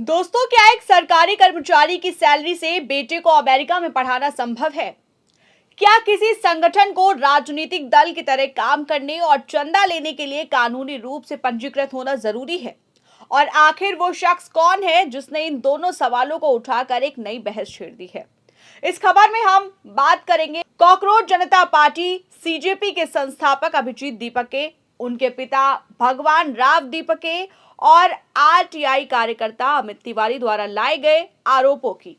दोस्तों, क्या एक सरकारी कर्मचारी की सैलरी से बेटे को अमेरिका में पढ़ाना संभव है? क्या किसी संगठन को राजनीतिक दल की तरह काम करने और चंदा लेने के लिए कानूनी रूप से पंजीकृत होना जरूरी है? और आखिर वो शख्स कौन है जिसने इन दोनों सवालों को उठाकर एक नई बहस छेड़ दी है? इस खबर में हम बात करेंगे कॉकरोच जनता पार्टी सीजेपी के संस्थापक अभिजीत दीपके, उनके पिता भगवान राव दीपके और आरटीआई कार्यकर्ता अमित तिवारी द्वारा लाए गए आरोपों की।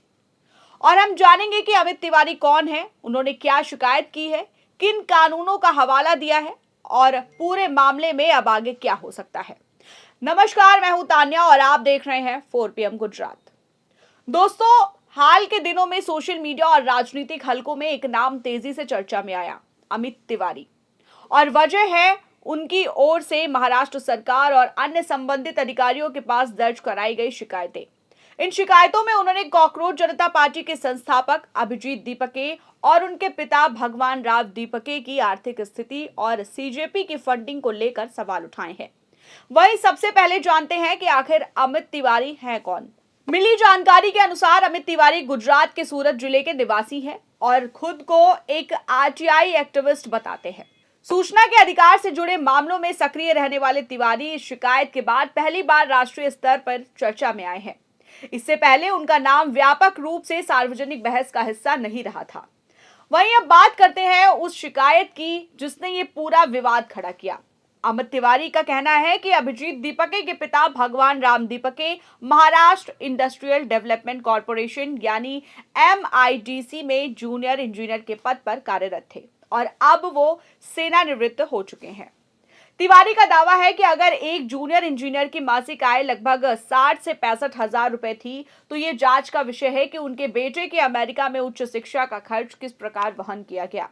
और हम जानेंगे कि अमित तिवारी कौन है, उन्होंने क्या शिकायत की है, किन कानूनों का हवाला दिया है और पूरे मामले में अब आगे क्या हो सकता है। नमस्कार, मैं हूं तान्या और आप देख रहे हैं 4PM गुजरात। दोस्तों, हाल के दिनों में सोशल मीडिया और राजनीतिक हलकों में एक नाम तेजी से चर्चा में आया, अमित तिवारी। और वजह है उनकी ओर से महाराष्ट्र सरकार और अन्य संबंधित अधिकारियों के पास दर्ज कराई गई शिकायतें। इन शिकायतों में उन्होंने कॉकरोच जनता पार्टी के संस्थापक अभिजीत दीपके और उनके पिता भगवान राव दीपके की आर्थिक स्थिति और सीजेपी की फंडिंग को लेकर सवाल उठाए हैं। वहीं सबसे पहले जानते हैं कि आखिर अमित तिवारी हैं कौन। मिली जानकारी के अनुसार अमित तिवारी गुजरात के सूरत जिले के निवासी हैं और खुद को एक आरटीआई एक्टिविस्ट बताते हैं। सूचना के अधिकार से जुड़े मामलों में सक्रिय रहने वाले तिवारी इस शिकायत के बाद पहली बार राष्ट्रीय स्तर पर चर्चा में आए हैं। इससे पहले उनका नाम व्यापक रूप से सार्वजनिक बहस का हिस्सा नहीं रहा था। वहीं अब बात करते हैं उस शिकायत की जिसने ये पूरा विवाद खड़ा किया। अमित तिवारी का कहना है कि अभिजीत दीपके के पिता भगवान Ram Dipke Maharashtra industrial development corporation यानी MIDC में जूनियर इंजीनियर के पद पर कार्यरत थे और अब वो सेवानिवृत्त हो चुके हैं। तिवारी का दावा है कि अगर एक जूनियर इंजीनियर की मासिक आय लगभग 60 से 65 हजार रुपए थी, तो ये जांच का विषय है कि उनके बेटे के अमेरिका में उच्च शिक्षा का खर्च किस प्रकार वहन किया गया।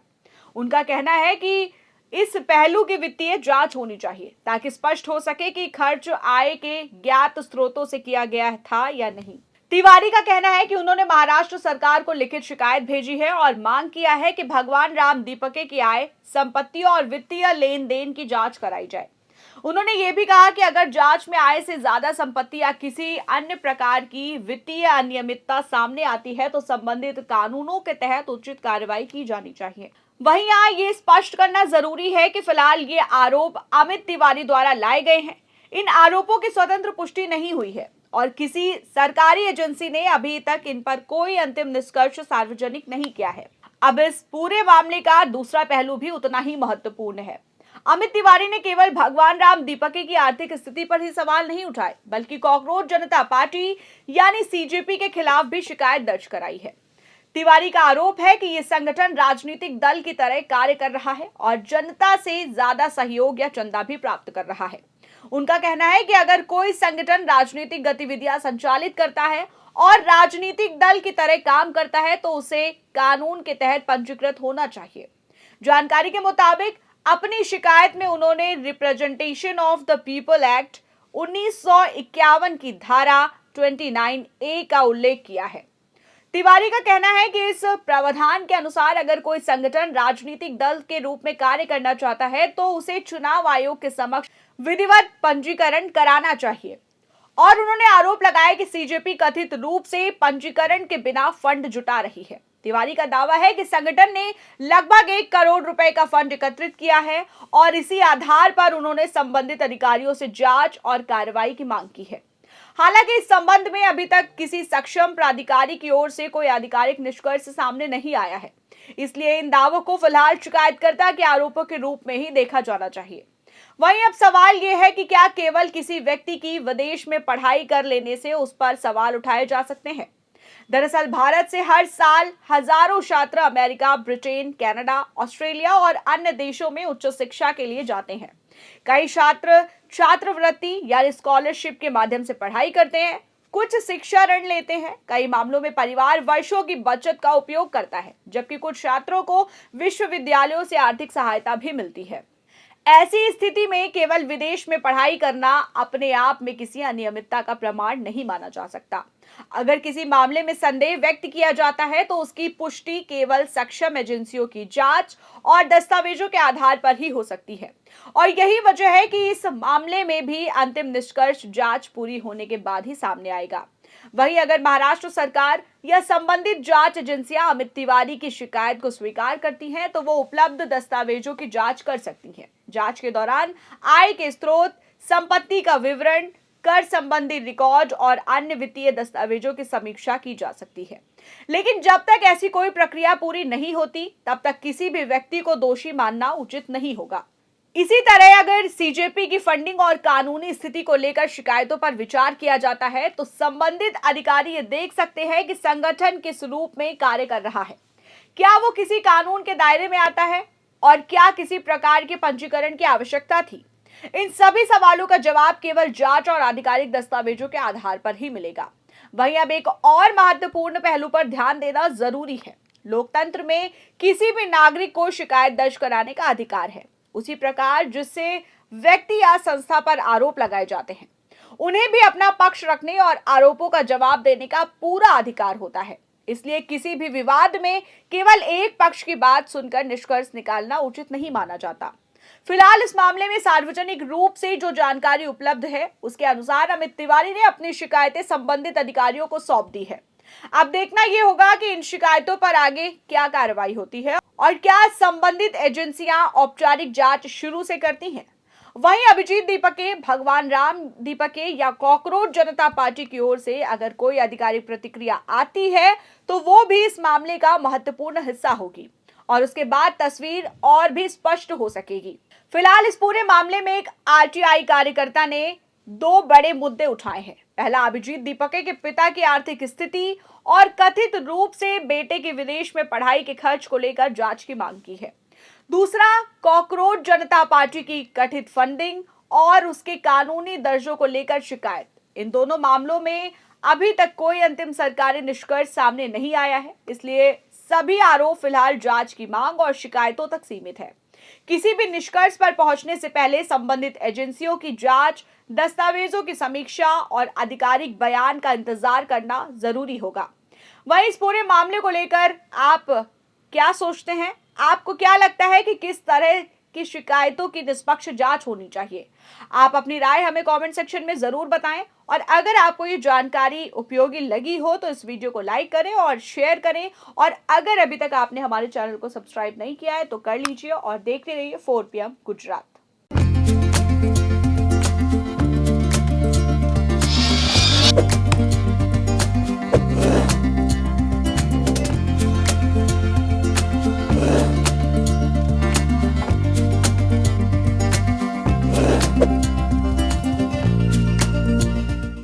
उनका कहना है कि इस पहलू की वित्तीय जांच होनी चाहिए ताकि स्पष्ट हो सके कि खर्च आय के ज्ञात स्रोतों से किया गया था या नहीं। तिवारी का कहना है कि उन्होंने महाराष्ट्र सरकार को लिखित शिकायत भेजी है और मांग किया है कि भगवान राम दीपके की आय, संपत्ति और वित्तीय लेन देन की जांच कराई जाए। उन्होंने ये भी कहा कि अगर जांच में आय से ज्यादा संपत्ति या किसी अन्य प्रकार की वित्तीय अनियमितता सामने आती है तो संबंधित कानूनों के तहत उचित कार्रवाई की जानी चाहिए। वहीं यहाँ ये स्पष्ट करना जरूरी है कि फिलहाल ये आरोप अमित तिवारी द्वारा लाए गए हैं। इन आरोपों की स्वतंत्र पुष्टि नहीं हुई है और किसी सरकारी एजेंसी ने अभी तक इन पर कोई अंतिम निष्कर्ष सार्वजनिक नहीं किया है। अब इस पूरे मामले का दूसरा पहलू भी उतना ही महत्वपूर्ण है। अमित तिवारी ने केवल भगवान राम दीपके की आर्थिक स्थिति पर ही सवाल नहीं उठाए, बल्कि कॉकरोच जनता पार्टी यानी सीजेपी के खिलाफ भी शिकायत दर्ज कराई है। तिवारी का आरोप है कि यह संगठन राजनीतिक दल की तरह कार्य कर रहा है और जनता से ज्यादा सहयोग या चंदा भी प्राप्त कर रहा है। उनका कहना है कि अगर कोई संगठन राजनीतिक गतिविधियां संचालित करता है और राजनीतिक दल की तरह काम करता है तो उसे कानून के तहत पंजीकृत होना चाहिए। जानकारी के मुताबिक अपनी शिकायत में उन्होंने representation of the people act 1951 की धारा 29A का उल्लेख किया है। तिवारी का कहना है कि इस प्रावधान के अनुसार अगर कोई संगठन राजनीतिक दल के रूप में कार्य करना चाहता है तो उसे चुनाव आयोग के समक्ष विधिवत पंजीकरण कराना चाहिए। और उन्होंने आरोप लगाया कि सीजेपी कथित रूप से पंजीकरण के बिना फंड जुटा रही है। तिवारी का दावा है कि संगठन ने लगभग 1 करोड़ रुपए का फंड एकत्रित किया है और इसी आधार पर उन्होंने संबंधित अधिकारियों से जांच और कार्रवाई की मांग की है। हालांकि इस संबंध में अभी तक किसी सक्षम प्राधिकारी की ओर से कोई आधिकारिक निष्कर्ष सामने नहीं आया है, इसलिए इन दावों को फिलहाल शिकायतकर्ता के आरोपों के रूप में ही देखा जाना चाहिए। वहीं अब सवाल यह है कि क्या केवल किसी व्यक्ति की विदेश में पढ़ाई कर लेने से उस पर सवाल उठाए जा सकते हैं। दरअसल भारत से हर साल हजारों छात्र अमेरिका, ब्रिटेन, कनाडा, ऑस्ट्रेलिया और अन्य देशों में उच्च शिक्षा के लिए जाते हैं। कई छात्र छात्रवृत्ति या स्कॉलरशिप के माध्यम से पढ़ाई करते हैं, कुछ शिक्षा ऋण लेते हैं। कई मामलों में परिवार वर्षों की बचत का उपयोग करता है, जबकि कुछ छात्रों को विश्वविद्यालयों से आर्थिक सहायता भी मिलती है। ऐसी स्थिति में केवल विदेश में पढ़ाई करना अपने आप में किसी अनियमितता का प्रमाण नहीं माना जा सकता। अगर किसी मामले में संदेह व्यक्त किया जाता है तो उसकी पुष्टि केवल सक्षम एजेंसियों की जांच और दस्तावेजों के आधार पर ही हो सकती है। और यही वजह है कि इस मामले में भी अंतिम निष्कर्ष जांच पूरी होने के बाद ही सामने आएगा। वहीं अगर महाराष्ट्र सरकार या संबंधित जांच एजेंसियां अमित तिवारी की शिकायत को स्वीकार करती हैं तो वो उपलब्ध दस्तावेजों की जांच कर सकती हैं। जांच के दौरान आय के स्रोत, संपत्ति का विवरण, कर संबंधी रिकॉर्ड और अन्य वित्तीय दस्तावेजों की समीक्षा की जा सकती है। लेकिन जब तक ऐसी कोई प्रक्रिया पूरी नहीं होती, तब तक किसी भी व्यक्ति को दोषी मानना उचित नहीं होगा। इसी तरह अगर सीजेपी की फंडिंग और कानूनी स्थिति को लेकर शिकायतों पर विचार किया जाता है तो संबंधित अधिकारी ये देख सकते हैं कि संगठन किस रूप में कार्य कर रहा है, क्या वो किसी कानून के दायरे में आता है और क्या किसी प्रकार के पंजीकरण की आवश्यकता थी। इन सभी सवालों का जवाब केवल जांच और आधिकारिक दस्तावेजों के आधार पर ही मिलेगा। वहीं अब एक और महत्वपूर्ण पहलू पर ध्यान देना जरूरी है। लोकतंत्र में किसी भी नागरिक को शिकायत दर्ज कराने का अधिकार है। उसी प्रकार जिससे व्यक्ति या संस्था पर आरोप लगाए जाते हैं, उन्हें भी अपना पक्ष रखने और आरोपों का जवाब देने का पूरा अधिकार होता है। इसलिए किसी भी विवाद में केवल एक पक्ष की बात सुनकर निष्कर्ष निकालना उचित नहीं माना जाता। फिलहाल इस मामले में सार्वजनिक रूप से जो जानकारी उपलब्ध है, उसके अनुसार अमित तिवारी ने अपनी शिकायतें संबंधित अधिकारियों को सौंप दी है। अब देखना यह होगा कि इन शिकायतों पर आगे क्या कार्रवाई होती है और क्या संबंधित एजेंसियां औपचारिक जांच शुरू से करती हैं। वहीं अभिजीत दीपके, भगवान राम दीपके या कॉकरोच जनता पार्टी की ओर से अगर कोई आधिकारिक प्रतिक्रिया आती है तो वो भी इस मामले का महत्वपूर्ण हिस्सा होगी और उसके बाद तस्वीर और भी स्पष्ट हो सकेगी। फिलहाल इस पूरे मामले में एक आरटीआई कार्यकर्ता ने दो बड़े मुद्दे उठाए हैं। पहला, अभिजीत दीपके के पिता की आर्थिक स्थिति और कथित रूप से बेटे की विदेश में पढ़ाई के खर्च को लेकर जांच की मांग की है। दूसरा, कॉकरोच जनता पार्टी की कथित फंडिंग और उसके कानूनी दर्जों को लेकर शिकायत। इन दोनों मामलों में अभी तक कोई अंतिम सरकारी निष्कर्ष सामने नहीं आया है, इसलिए सभी आरोप फिलहाल जांच की मांग और शिकायतों तक सीमित है। किसी भी निष्कर्ष पर पहुंचने से पहले संबंधित एजेंसियों की जांच, दस्तावेजों की समीक्षा और आधिकारिक बयान का इंतजार करना जरूरी होगा। वहीं इस पूरे मामले को लेकर आप क्या सोचते हैं? आपको क्या लगता है कि किस तरह की शिकायतों की निष्पक्ष जांच होनी चाहिए? आप अपनी राय हमें कमेंट सेक्शन में जरूर बताएं और अगर आपको ये जानकारी उपयोगी लगी हो तो इस वीडियो को लाइक करें और शेयर करें और अगर अभी तक आपने हमारे चैनल को सब्सक्राइब नहीं किया है तो कर लीजिए और देखते रहिए 4 PM गुजरात।